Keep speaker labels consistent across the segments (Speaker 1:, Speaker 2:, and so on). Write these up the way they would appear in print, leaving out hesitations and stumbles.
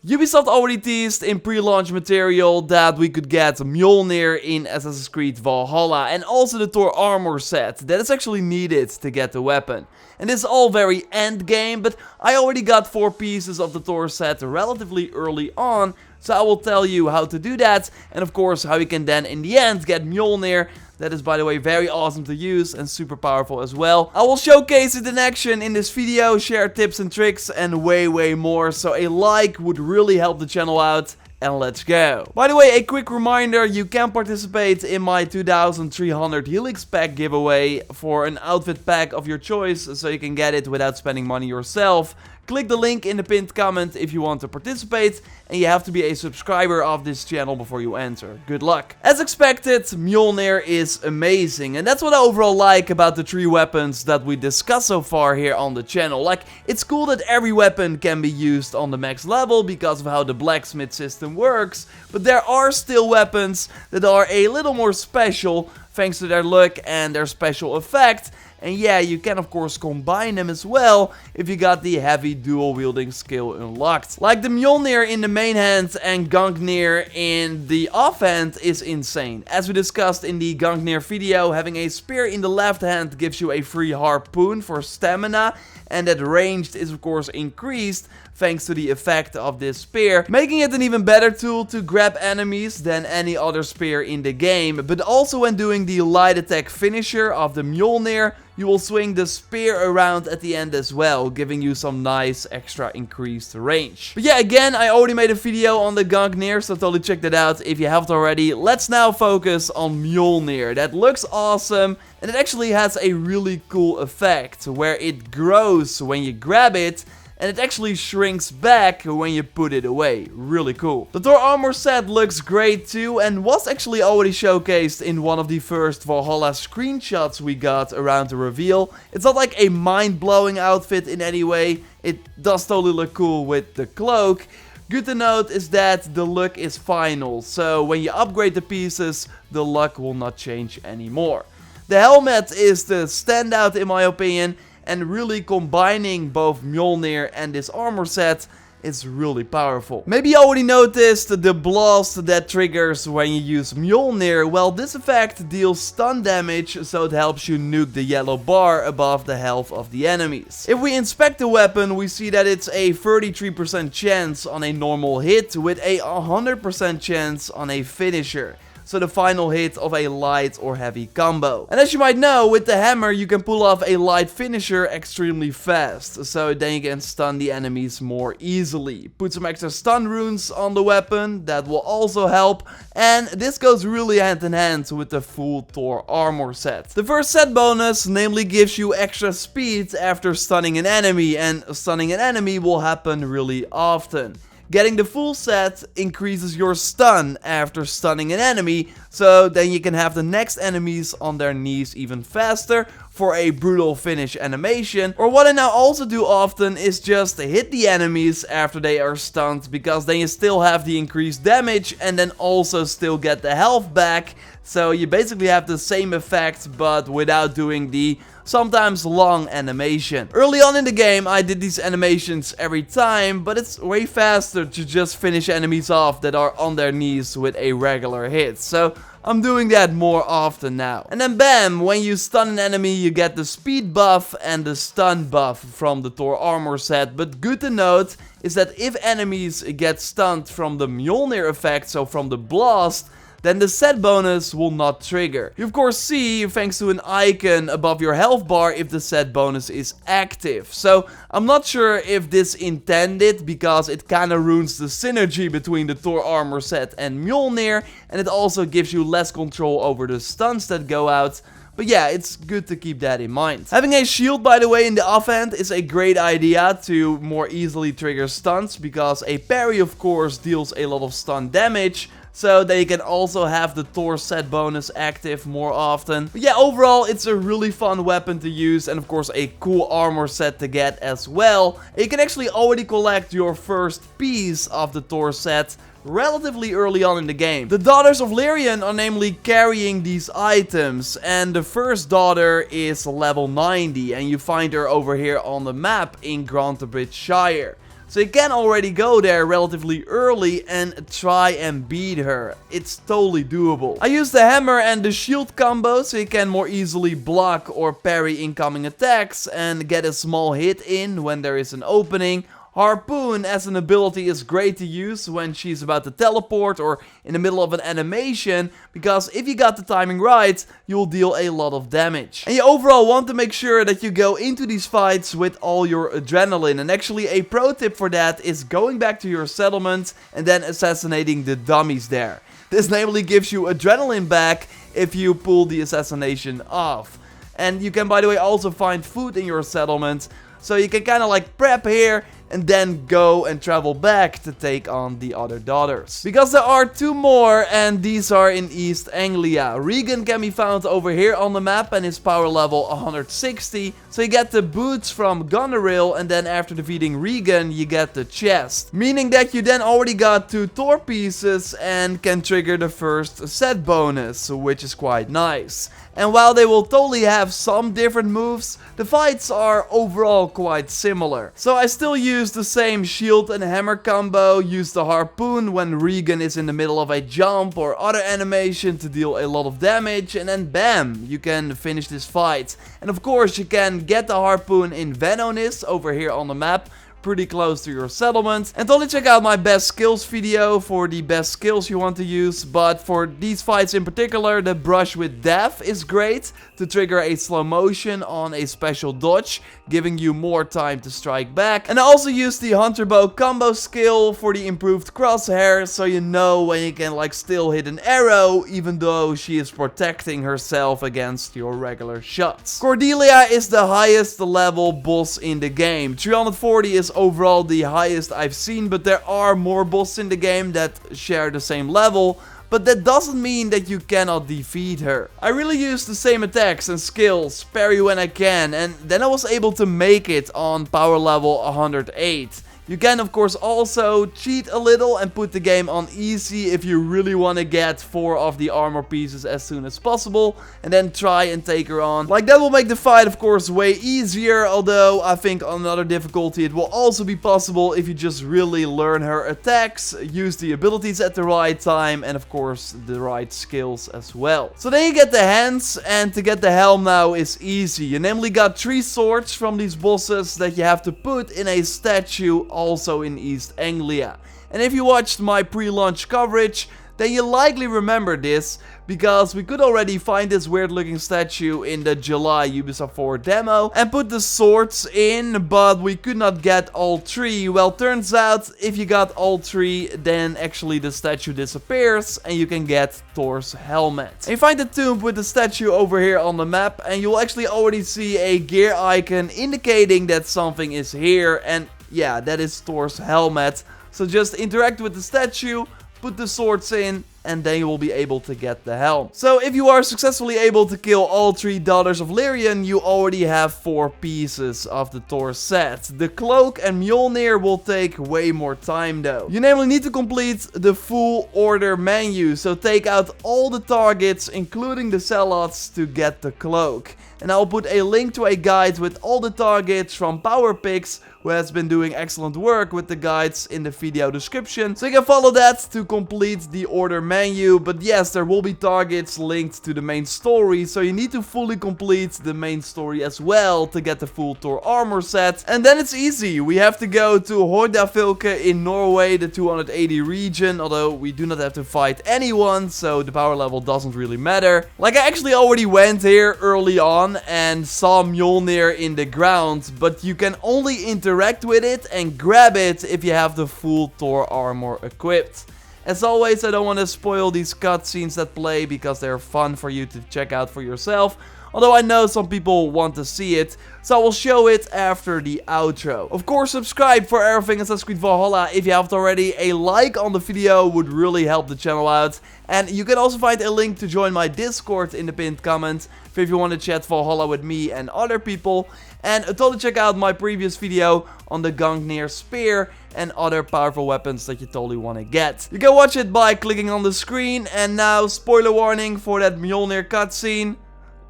Speaker 1: Ubisoft already teased in pre-launch material that we could get Mjolnir in Assassin's Creed Valhalla and also the Thor armor set that is actually needed to get the weapon. And this is all very end game, but I already got 4 pieces of the Thor set relatively early on, so I will tell you how to do that and of course how you can then in the end get Mjolnir. That is, by the way, very awesome to use and super powerful as well. I will showcase it in action in this video, share tips and tricks and way more. So a like would really help the channel out. And let's go. By the way, a quick reminder, you can participate in my 2300 Helix pack giveaway for an outfit pack of your choice, so you can get it without spending money yourself. Click the link in the pinned comment if you want to participate, and you have to be a subscriber of this channel before you enter. Good luck. As expected, Mjolnir is amazing, and that's what I overall like about the 3 weapons that we discussed so far here on the channel. Like, it's cool that every weapon can be used on the max level because of how the blacksmith system works, but there are still weapons that are a little more special thanks to their look and their special effect. And yeah, you can of course combine them as well if you got the heavy dual wielding skill unlocked. Like the Mjolnir in the main hand and Gungnir in the offhand is insane. As we discussed in the Gungnir video, having a spear in the left hand gives you a free harpoon for stamina, and that ranged is of course increased thanks to the effect of this spear, making it an even better tool to grab enemies than any other spear in the game. But also when doing the light attack finisher of the Mjolnir, you will swing the spear around at the end as well, giving you some nice extra increased range. But yeah, again, I already made a video on the Gungnir, so totally check that out if you haven't already. Let's now focus on Mjolnir. That looks awesome, and it actually has a really cool effect where it grows when you grab it, and it actually shrinks back when you put it away. Really cool. The Thor armor set looks great too and was actually already showcased in one of the first Valhalla screenshots we got around the reveal. It's not like a mind-blowing outfit in any way. It does totally look cool with the cloak. Good to note is that the look is final, so when you upgrade the pieces, the look will not change anymore. The helmet is the standout in my opinion, and really combining both Mjolnir and this armor set is really powerful. Maybe you already noticed the blast that triggers when you use Mjolnir. Well, this effect deals stun damage, so it helps you nuke the yellow bar above the health of the enemies. If we inspect the weapon, we see that it's a 33% chance on a normal hit with a 100% chance on a finisher. So the final hit of a light or heavy combo. And as you might know, with the hammer you can pull off a light finisher extremely fast, so then you can stun the enemies more easily. Put some extra stun runes on the weapon, that will also help, and this goes really hand in hand with the full Thor armor set. The first set bonus namely gives you extra speed after stunning an enemy, and stunning an enemy will happen really often. Getting the full set increases your stun after stunning an enemy, so then you can have the next enemies on their knees even faster for a brutal finish animation. Or what I now also do often is just hit the enemies after they are stunned, because then you still have the increased damage and then also still get the health back. So you basically have the same effect but without doing the sometimes long animation. Early on in the game I did these animations every time, but it's way faster to just finish enemies off that are on their knees with a regular hit. So I'm doing that more often now. And then bam, when you stun an enemy you get the speed buff and the stun buff from the Thor armor set. But good to note is that if enemies get stunned from the Mjolnir effect, so from the blast, then the set bonus will not trigger. You of course see, thanks to an icon above your health bar, if the set bonus is active. So I'm not sure if this intended, because it kinda ruins the synergy between the Thor armor set and Mjolnir, and it also gives you less control over the stuns that go out. But yeah, it's good to keep that in mind. Having a shield, by the way, in the offhand is a great idea to more easily trigger stuns, because a parry of course deals a lot of stun damage, so they can also have the Thor set bonus active more often. But yeah, overall it's a really fun weapon to use, and of course a cool armor set to get as well. And you can actually already collect your first piece of the Thor set relatively early on in the game. The Daughters of Lyrien are namely carrying these items, and the first daughter is level 90, and you find her over here on the map in Grantebridge Shire. So you can already go there relatively early and try and beat her. It's totally doable. I use the hammer and the shield combo so you can more easily block or parry incoming attacks and get a small hit in when there is an opening. Harpoon as an ability is great to use when she's about to teleport or in the middle of an animation, because if you got the timing right, you'll deal a lot of damage. And you overall want to make sure that you go into these fights with all your adrenaline, and actually a pro tip for that is going back to your settlement and then assassinating the dummies there. This namely gives you adrenaline back if you pull the assassination off. And you can, by the way, also find food in your settlement, so you can kind of like prep here and then go and travel back to take on the other daughters. Because there are two more, and these are in East Anglia. Regan can be found over here on the map and is power level 160. So you get the boots from Goneril, and then after defeating Regan, you get the chest. Meaning that you then already got 2 Thor pieces and can trigger the first set bonus, which is quite nice. And while they will totally have some different moves, the fights are overall quite similar. So I still use the same shield and hammer combo, use the harpoon when Regan is in the middle of a jump or other animation to deal a lot of damage, and then bam, you can finish this fight. And of course you can get the harpoon in Venonis over here on the map, pretty close to your settlement. And totally check out my best skills video for the best skills you want to use. But for these fights in particular, the brush with death is great to trigger a slow motion on a special dodge, giving you more time to strike back. And I also use the hunter bow combo skill for the improved crosshair, so you know when you can like still hit an arrow even though she is protecting herself against your regular shots. Cordelia is the highest level boss in the game. 340 is overall the highest I've seen, but there are more bosses in the game that share the same level. But that doesn't mean that you cannot defeat her. I really use the same attacks and skills, parry when I can, and then I was able to make it on power level 108. You can of course also cheat a little and put the game on easy if you really want to get 4 of the armor pieces as soon as possible and then try and take her on. Like, that will make the fight of course way easier, although I think on another difficulty it will also be possible if you just really learn her attacks, use the abilities at the right time, and of course the right skills as well. So then you get the hands, and to get the helm now is easy. You namely got 3 swords from these bosses that you have to put in a statue also in East Anglia. And if you watched my pre-launch coverage, then you likely remember this, because we could already find this weird looking statue in the July Ubisoft 4 demo and put the swords in, but we could not get all 3. Well, turns out if you got all 3, then actually the statue disappears and you can get Thor's helmet. And you find the tomb with the statue over here on the map, and you'll actually already see a gear icon indicating that something is here, and yeah, that is Thor's helmet. So just interact with the statue, put the swords in, and then you will be able to get the helm. So if you are successfully able to kill all 3 Daughters of Lyrian, you already have 4 pieces of the Thor set. The cloak and Mjolnir will take way more time though. You namely need to complete the full order menu, so take out all the targets including the zealots to get the cloak. And I'll put a link to a guide with all the targets from PowerPix, who has been doing excellent work with the guides, in the video description. So you can follow that to complete the order menu. But yes, there will be targets linked to the main story, so you need to fully complete the main story as well to get the full Thor armor set. And then it's easy. We have to go to Hordavilke in Norway, the 280 region, although we do not have to fight anyone, so the power level doesn't really matter. Like, I actually already went here early on and saw Mjolnir in the ground, but you can only interact with it and grab it if you have the full Thor armor equipped. As always, I don't want to spoil these cutscenes that play because they're fun for you to check out for yourself. Although I know some people want to see it, so I will show it after the outro. Of course, subscribe for everything Assassin's Creed Valhalla if you haven't already. A like on the video would really help the channel out. And you can also find a link to join my Discord in the pinned comment if you want to chat Valhalla with me and other people. And totally check out my previous video on the Gungnir Spear and other powerful weapons that you totally want to get. You can watch it by clicking on the screen. And now, spoiler warning for that Mjolnir cutscene.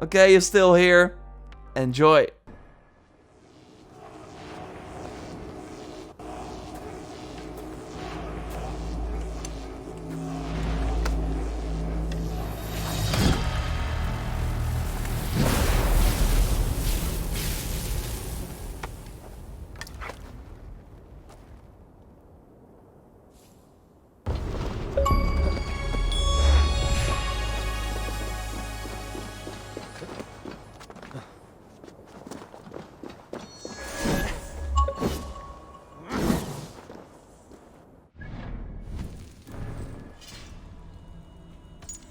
Speaker 1: Okay, you're still here. Enjoy.